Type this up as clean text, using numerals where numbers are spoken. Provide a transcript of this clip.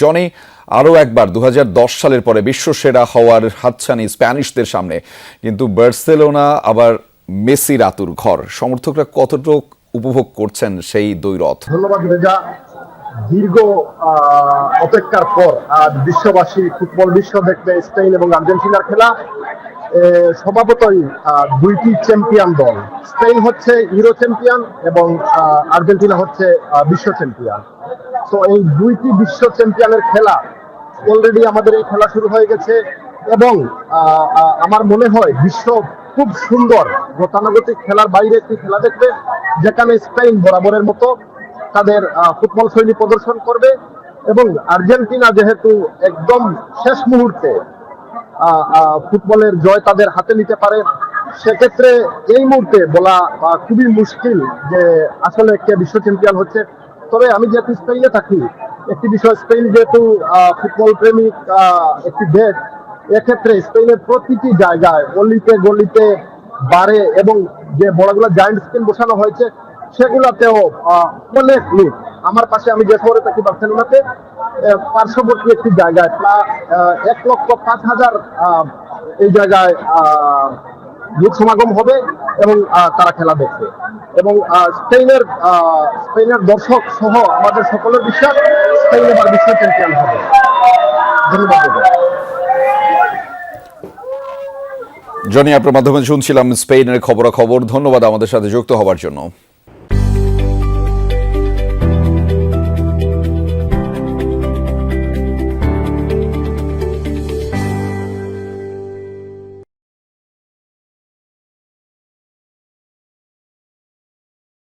Johnny, আরও একবার ২০১০ সালের পরে বিশ্বসেরা হওয়ার হাতছানি স্প্যানিশদের সামনে, কিন্তু বার্সেলোনা আবার মেসির আতুর ঘর। সমর্থকরা কতটুকু উপভোগ করছেন সেই দ্বৈরথ? ধন্যবাদ রেজা। দীর্ঘ অপেক্ষার পর আজ বিশ্ববাসী ফুটবল বিশ্ব দেখবে স্পেন এবং আর্জেন্টিনার খেলা। স্বভাবতই দুইটি চ্যাম্পিয়ন দল, স্পেন হচ্ছে ইউরো চ্যাম্পিয়ন এবং আর্জেন্টিনা হচ্ছে বিশ্ব চ্যাম্পিয়ন। তো এই দুইটি বিশ্ব চ্যাম্পিয়নের খেলা অলরেডি আমাদের এই খেলা শুরু হয়ে গেছে এবং আমার মনে হয় বিশ্ব খুব সুন্দর গতানুগতিক খেলার বাইরে একটি খেলা দেখবে, যেখানে স্পেন বরাবরের মতো তাদের ফুটবল শৈলী প্রদর্শন করবে এবং আর্জেন্টিনা যেহেতু একদম শেষ মুহূর্তে ফুটবলের জয় তাদের হাতে নিতে পারে, সেক্ষেত্রে এই মুহূর্তে বলা খুবই মুশকিল যে আসলে কে বিশ্ব চ্যাম্পিয়ন হচ্ছে। তবে আমি যেহেতু স্পেনে থাকি, একটি বিষয়, স্পেন যেহেতু ফুটবল প্রেমিক একটি দেশ, এক্ষেত্রে স্পেনের প্রতিটি জায়গায় গলিতে গলিতে বারে এবং যে বড়গুলো জায়ান্ট স্ক্রিন বসানো হয়েছে সেগুলাতেও অনেক লোক। আমার পাশে, আমি যে শহরে থাকি বার্সেলোনাতে, পার্শ্ববর্তী একটি জায়গায় প্রায় 1,05,000 এই জায়গায় লোক সমাগম হবে এবং তারা খেলা দেখবে। এবং স্পেনের দর্শক সহ আমাদের সকলের বিশ্বাস স্পেন এবার বিশ্ব চ্যাম্পিয়ন হবে। ধন্যবাদ। জনি, আপনার মাধ্যমে শুনছিলাম স্পেনের খবরাখবর। ধন্যবাদ আমাদের সাথে যুক্ত হওয়ার জন্য।